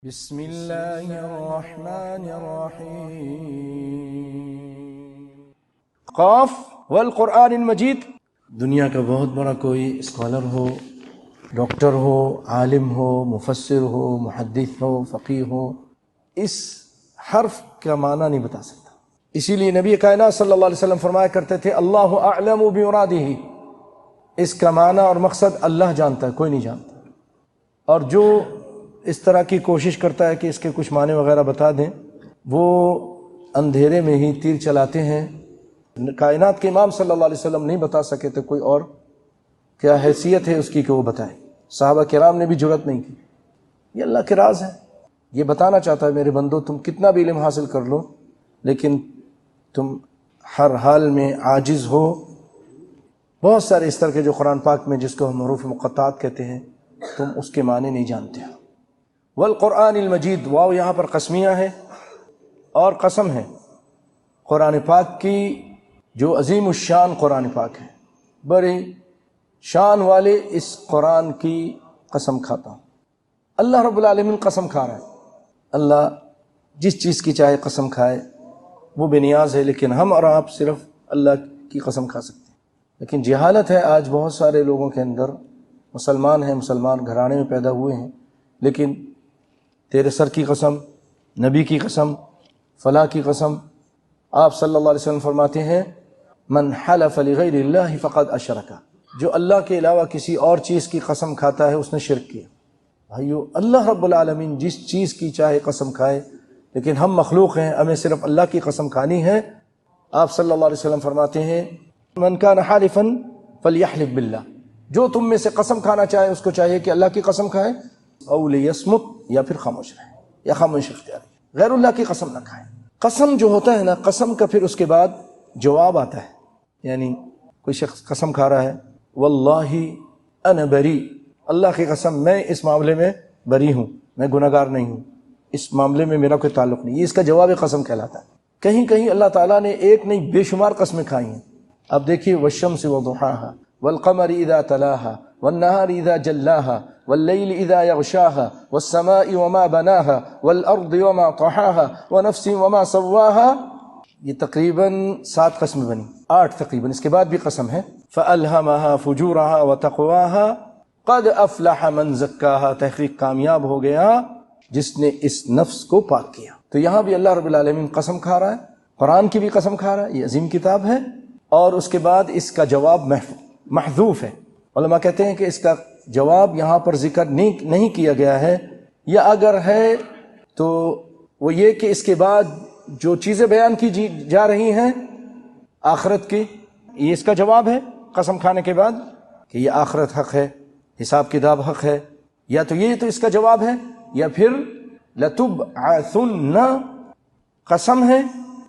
بسم اللہ الرحمن الرحیم قاف والقرآن المجید۔ دنیا کا بہت بڑا کوئی اسکالر ہو، ڈاکٹر ہو، عالم ہو، مفسر ہو، محدث ہو، فقیہ ہو، اس حرف کا معنی نہیں بتا سکتا۔ اسی لیے نبی کائنات صلی اللہ علیہ وسلم فرمایا کرتے تھے اللہ اعلم بمرادہ، اس کا معنی اور مقصد اللہ جانتا ہے، کوئی نہیں جانتا۔ اور جو اس طرح کی کوشش کرتا ہے کہ اس کے کچھ معنی وغیرہ بتا دیں، وہ اندھیرے میں ہی تیر چلاتے ہیں۔ کائنات کے امام صلی اللہ علیہ وسلم نہیں بتا سکے تو کوئی اور کیا حیثیت ہے اس کی کہ وہ بتائے؟ صحابہ کرام نے بھی جرأت نہیں کی۔ یہ اللہ کے راز ہے، یہ بتانا چاہتا ہے میرے بندو تم کتنا بھی علم حاصل کر لو لیکن تم ہر حال میں عاجز ہو۔ بہت سارے اس طرح کے جو قرآن پاک میں جس کو ہم حروف مقطعات کہتے ہیں، تم اس کے معنی نہیں جانتے ہو۔ والقرآن المجید، واو یہاں پر قسمیہ ہے اور قسم ہے۔ قرآن پاک کی جو عظیم الشان قرآن پاک ہے، بڑی شان والے اس قرآن کی قسم کھاتا ہوں۔ اللہ رب العالمین قسم کھا رہا ہے۔ اللہ جس چیز کی چاہے قسم کھائے، وہ بے نیاز ہے، لیکن ہم اور آپ صرف اللہ کی قسم کھا سکتے ہیں۔ لیکن جہالت ہے آج بہت سارے لوگوں کے اندر، مسلمان ہیں، مسلمان گھرانے میں پیدا ہوئے ہیں، لیکن تیرے سر کی قسم، نبی کی قسم، فلاں کی قسم۔ آپ صلی اللہ علیہ وسلم فرماتے ہیں من حلف لغیر اللہ فقد اشرک، جو اللہ کے علاوہ کسی اور چیز کی قسم کھاتا ہے اس نے شرک کیا۔ بھائیو، اللہ رب العالمین جس چیز کی چاہے قسم کھائے، لیکن ہم مخلوق ہیں، ہمیں صرف اللہ کی قسم کھانی ہے۔ آپ صلی اللہ علیہ وسلم فرماتے ہیں من کان حالفا فلیحلف باللہ، جو تم میں سے قسم کھانا چاہے اس کو چاہیے کہ اللہ کی قسم کھائے، او لیصمت، یا پھر خاموش رہے، یا خاموش اختیار، غیر اللہ کی قسم نہ کھائیں۔ قسم جو ہوتا ہے نا، قسم کا پھر اس کے بعد جواب آتا ہے۔ یعنی کوئی شخص قسم کھا رہا ہے واللہ انا بری، اللہ کی قسم میں اس معاملے میں بری ہوں، میں گناہگار نہیں ہوں، اس معاملے میں میرا کوئی تعلق نہیں، یہ اس کا جواب قسم کہلاتا ہے۔ کہیں کہیں اللہ تعالیٰ نے ایک نہیں بے شمار قسمیں کھائی ہیں۔ اب دیکھیے والشمس وضحاها والقمر اذا تلاها والنهار اذا جلاها واللیل اذا یغشاها والسماء وما بناها والارض وما طحاها ونفس وما سواها، یہ تقریباً 7 قسمیں بنی، 8 تقریباً، اس کے بعد بھی قسم ہے۔ فألهمها فجورها وتقواها قد افلح من زکاها، تحقیق کامیاب ہو گیا جس نے اس نفس کو پاک کیا۔ تو یہاں بھی اللہ رب العالمین قسم کھا رہا ہے، قرآن کی بھی قسم کھا رہا ہے، یہ عظیم کتاب ہے، اور اس کے بعد اس کا جواب محذوف ہے۔ علماء کہتے ہیں کہ اس کا جواب یہاں پر ذکر نہیں کیا گیا ہے، یا اگر ہے تو وہ یہ کہ اس کے بعد جو چیزیں بیان کی جا رہی ہیں آخرت کی، یہ اس کا جواب ہے قسم کھانے کے بعد کہ یہ آخرت حق ہے، حساب کتاب حق ہے، یا تو یہ تو اس کا جواب ہے، یا پھر لتبعثن قسم ہے،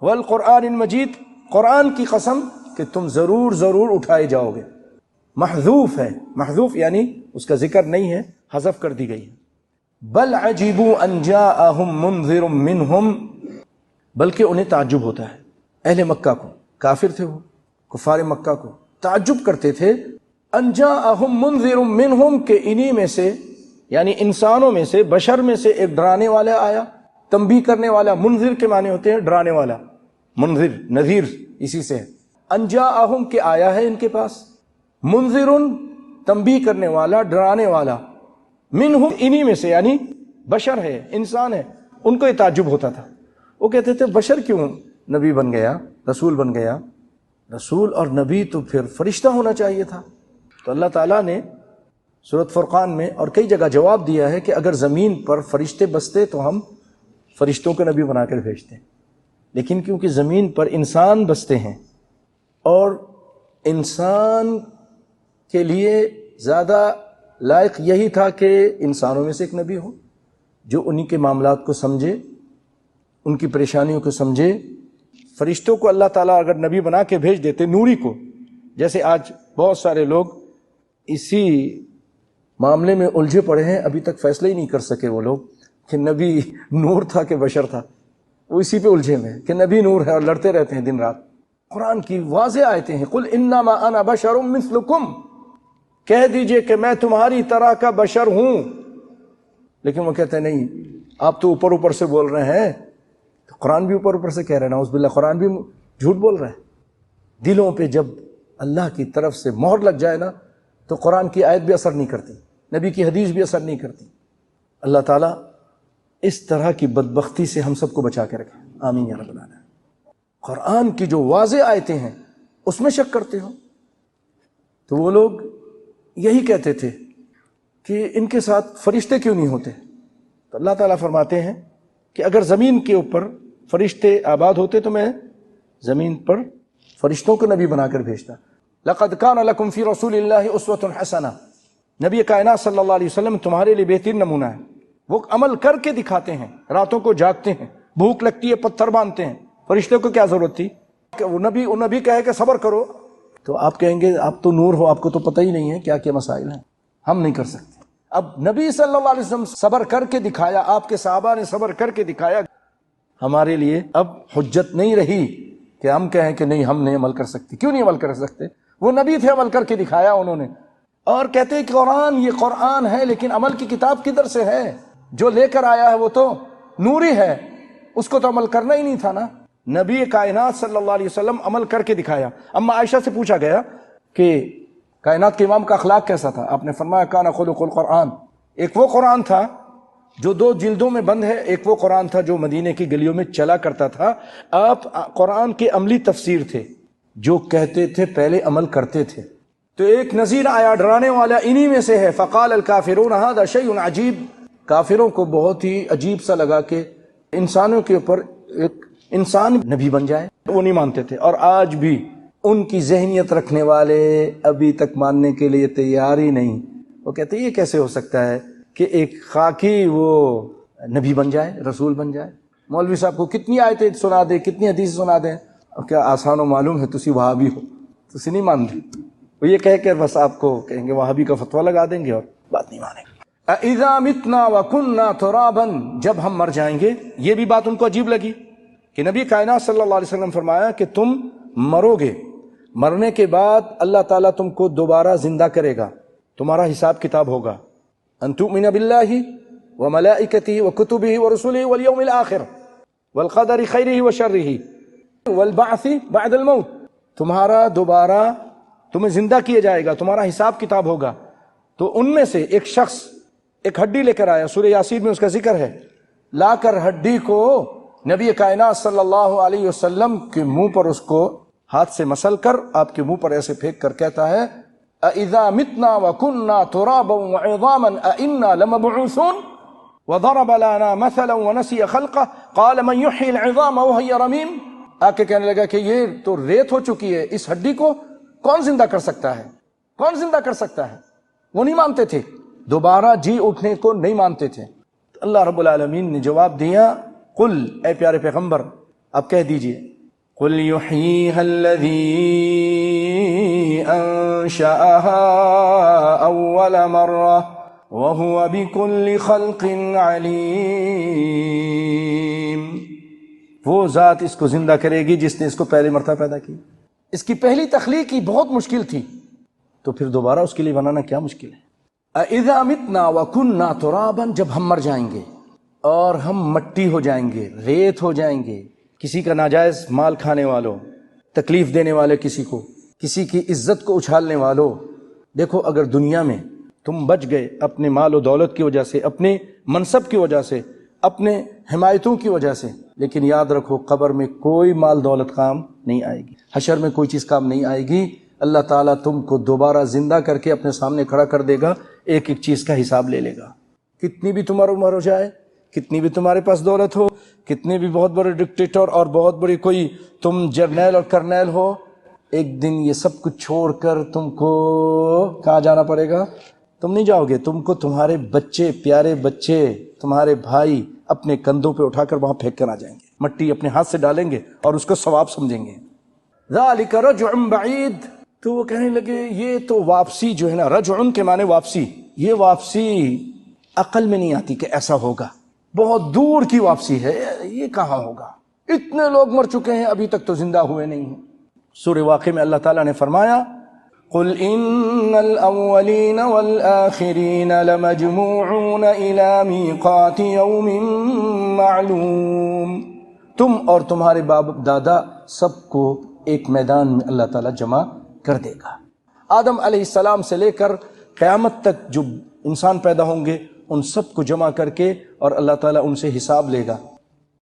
والقرآن المجید، قرآن کی قسم کہ تم ضرور ضرور اٹھائے جاؤ گے۔ محذوف ہے، محذوف یعنی اس کا ذکر نہیں ہے، حذف کر دی گئی ہے۔ بل عجبوا ان جاءهم منذر منهم، بلکہ انہیں تعجب ہوتا ہے، اہل مکہ کو، کافر تھے وہ، کفار مکہ کو تعجب کرتے تھے، ان جاءهم منذر منهم، کہ انہی میں سے یعنی انسانوں میں سے، بشر میں سے ایک ڈرانے والا آیا، تنبیہ کرنے والا۔ منذر کے معنی ہوتے ہیں ڈرانے والا، منذر نذیر اسی سے ہے۔ ان جاءهم کہ آیا ہے ان کے پاس، منذر تنبیہ کرنے والا، ڈرانے والا، منہم انہی میں سے، یعنی بشر ہے، انسان ہے۔ ان کو یہ تعجب ہوتا تھا، وہ کہتے تھے بشر کیوں نبی بن گیا، رسول بن گیا؟ رسول اور نبی تو پھر فرشتہ ہونا چاہیے تھا۔ تو اللہ تعالیٰ نے سورۃ فرقان میں اور کئی جگہ جواب دیا ہے کہ اگر زمین پر فرشتے بستے تو ہم فرشتوں کو نبی بنا کر بھیجتے، لیکن کیونکہ زمین پر انسان بستے ہیں، اور انسان کے لیے زیادہ لائق یہی تھا کہ انسانوں میں سے ایک نبی ہو جو انہی کے معاملات کو سمجھے، ان کی پریشانیوں کو سمجھے۔ فرشتوں کو اللہ تعالیٰ اگر نبی بنا کے بھیج دیتے، نوری کو، جیسے آج بہت سارے لوگ اسی معاملے میں الجھے پڑے ہیں، ابھی تک فیصلہ ہی نہیں کر سکے وہ لوگ کہ نبی نور تھا کہ بشر تھا، وہ اسی پہ الجھے ہوئے ہیں کہ نبی نور ہے، اور لڑتے رہتے ہیں دن رات۔ قرآن کی واضح آیتیں ہیں، قل انما انا بشر مثلکم، کہہ دیجئے کہ میں تمہاری طرح کا بشر ہوں، لیکن وہ کہتے ہیں نہیں، آپ تو اوپر اوپر سے بول رہے ہیں، قرآن بھی اوپر اوپر سے کہہ رہے ہیں، نعوذ باللہ قرآن بھی جھوٹ بول رہا ہے۔ دلوں پہ جب اللہ کی طرف سے مہر لگ جائے نا تو قرآن کی آیت بھی اثر نہیں کرتی، نبی کی حدیث بھی اثر نہیں کرتی۔ اللہ تعالیٰ اس طرح کی بدبختی سے ہم سب کو بچا کے رکھے، آمین یا رب العالمین۔ قرآن کی جو واضح آیتیں ہیں اس میں شک کرتے ہو؟ تو وہ لوگ یہی کہتے تھے کہ ان کے ساتھ فرشتے کیوں نہیں ہوتے؟ تو اللہ تعالیٰ فرماتے ہیں کہ اگر زمین کے اوپر فرشتے آباد ہوتے تو میں زمین پر فرشتوں کو نبی بنا کر بھیجتا۔ لقد کان لکم فی رسول اللہ اسوۃ حسنہ، نبی کائنات صلی اللہ علیہ وسلم تمہارے لیے بہترین نمونہ ہے۔ وہ عمل کر کے دکھاتے ہیں، راتوں کو جاگتے ہیں، بھوک لگتی ہے پتھر باندھتے ہیں، فرشتے کو کیا ضرورت تھی کہ وہ نبی کہے کہ صبر کرو؟ تو آپ کہیں گے آپ تو نور ہو، آپ کو تو پتہ ہی نہیں ہے کیا کیا مسائل ہیں، ہم نہیں کر سکتے۔ اب نبی صلی اللہ علیہ وسلم صبر کر کے دکھایا، آپ کے صحابہ نے صبر کر کے دکھایا، ہمارے لیے اب حجت نہیں رہی کہ ہم کہیں کہ نہیں ہم نہیں عمل کر سکتے۔ کیوں نہیں عمل کر سکتے؟ وہ نبی تھے، عمل کر کے دکھایا انہوں نے۔ اور کہتے ہیں کہ قرآن یہ قرآن ہے لیکن عمل کی کتاب کدھر سے ہے؟ جو لے کر آیا ہے وہ تو نوری ہے، اس کو تو عمل کرنا ہی نہیں تھا نا۔ نبی کائنات صلی اللہ علیہ وسلم عمل کر کے دکھایا۔ اما عائشہ سے پوچھا گیا کہ کائنات کے امام کا اخلاق کیسا تھا؟ آپ نے فرمایا کان خلق القرآن، ایک وہ قرآن تھا جو 2 جلدوں میں بند ہے، ایک وہ قرآن تھا جو مدینے کی گلیوں میں چلا کرتا تھا۔ آپ قرآن کے عملی تفسیر تھے، جو کہتے تھے پہلے عمل کرتے تھے۔ تو ایک نذیر آیا ڈرانے والا انہی میں سے ہے، فقال الکافرون ھذا شیء عجیب، کافروں کو بہت ہی عجیب سا لگا کہ انسانوں کے اوپر ایک انسان نبی بن جائے، وہ نہیں مانتے تھے۔ اور آج بھی ان کی ذہنیت رکھنے والے ابھی تک ماننے کے لیے تیار ہی نہیں۔ وہ کہتے ہیں یہ کیسے ہو سکتا ہے کہ ایک خاکی وہ نبی بن جائے، رسول بن جائے؟ مولوی صاحب کو کتنی آیتیں سنا دے، کتنی حدیث سنا دیں، کیا آسان و معلوم ہے تسی وہابی ہو، تسی نہیں مان دے۔ وہ یہ کہہ کر بس آپ کو کہیں گے وہابی کا فتویٰ لگا دیں گے اور بات نہیں مانیں گے۔ اِذَا مِتْنَا وَكُنَّا تُرَابًا، جب ہم مر جائیں گے۔ یہ بھی بات ان کو عجیب لگی کہ نبی کائنات صلی اللہ علیہ وسلم فرمایا کہ تم مرو گے، مرنے کے بعد اللہ تعالیٰ تم کو دوبارہ زندہ کرے گا، تمہارا حساب کتاب ہوگا۔ ان تؤمن باللہ وملائکتہ وکتبہ ورسلہ والیوم الآخر والقدر خیرہ وشرہ والبعث بعد الموت، تمہارا دوبارہ تمہیں زندہ کیا جائے گا، تمہارا حساب کتاب ہوگا۔ تو ان میں سے ایک شخص ایک ہڈی لے کر آیا، سورہ یاسین میں اس کا ذکر ہے، لا کر ہڈی کو نبی کائنات صلی اللہ علیہ وسلم کے منہ پر اس کو ہاتھ سے مسل کر آپ کے منہ پر ایسے پھینک کر کہتا ہے اَإِذَا مِتْنَا وَكُنَّا تُرَابًا وَعِظَامًا أَإِنَّا لَمَبْعُوثُونَ وَضَرَبَ لَنَا مَثَلًا وَنَسِيَ خَلْقَهُ قَالَ مَنْ يُحْيِي الْعِظَامَ وَهِيَ رَمِيمٌ، آ کے کہنے لگا کہ یہ تو ریت ہو چکی ہے، اس ہڈی کو کون زندہ کر سکتا ہے؟ کون زندہ کر سکتا ہے؟ وہ نہیں مانتے تھے، دوبارہ جی اٹھنے کو نہیں مانتے تھے۔ اللہ رب العالمین نے جواب دیا، قل، اے پیارے پیغمبر آپ کہہ دیجئے، قل یحییھا الذی انشأھا اول مرہ وہو بکل خلق علیم، وہ ذات اس کو زندہ کرے گی جس نے اس کو پہلی مرتبہ پیدا کی۔ اس کی پہلی تخلیق ہی بہت مشکل تھی، تو پھر دوبارہ اس کے لیے بنانا کیا مشکل ہے؟ اِذَا مِتْنَا وَكُنَّا تُرَابًا، جب ہم مر جائیں گے اور ہم مٹی ہو جائیں گے، ریت ہو جائیں گے، کسی کا ناجائز مال کھانے والوں، تکلیف دینے والے کسی کو، کسی کی عزت کو اچھالنے والوں۔ دیکھو اگر دنیا میں تم بچ گئے اپنے مال و دولت کی وجہ سے، اپنے منصب کی وجہ سے، اپنے حمایتوں کی وجہ سے، لیکن یاد رکھو قبر میں کوئی مال دولت کام نہیں آئے گی، حشر میں کوئی چیز کام نہیں آئے گی۔ اللہ تعالیٰ تم کو دوبارہ زندہ کر کے اپنے سامنے کھڑا کر دے گا، ایک ایک چیز کا حساب لے لے گا۔ کتنی بھی تمہاری عمر ہو جائے، کتنی بھی تمہارے پاس دولت ہو، کتنے بھی بہت بڑے ڈکٹیٹر اور بہت بڑی کوئی تم جرنیل اور کرنیل ہو، ایک دن یہ سب کچھ چھوڑ کر تم کو کہاں جانا پڑے گا؟ تم نہیں جاؤ گے، تم کو تمہارے بچے، پیارے بچے، تمہارے بھائی اپنے کندھوں پہ اٹھا کر وہاں پھینک کر آ جائیں گے، مٹی اپنے ہاتھ سے ڈالیں گے اور اس کو ثواب سمجھیں گے۔ ذالک رجع بعید، تو وہ کہنے لگے یہ تو واپسی جو ہے نا، رجع کے معنی واپسی، یہ واپسی عقل میں نہیں آتی کہ ایسا ہوگا، بہت دور کی واپسی ہے، یہ کہاں ہوگا؟ اتنے لوگ مر چکے ہیں ابھی تک تو زندہ ہوئے نہیں ہیں۔ سورہ واقعہ میں اللہ تعالیٰ نے فرمایا قل ان الاولین والآخرین لمجموعون الی میقات یوم معلوم، تم اور تمہارے باپ دادا سب کو ایک میدان میں اللہ تعالیٰ جمع کر دے گا۔ آدم علیہ السلام سے لے کر قیامت تک جو انسان پیدا ہوں گے ان سب کو جمع کر کے اور اللہ تعالیٰ ان سے حساب لے گا۔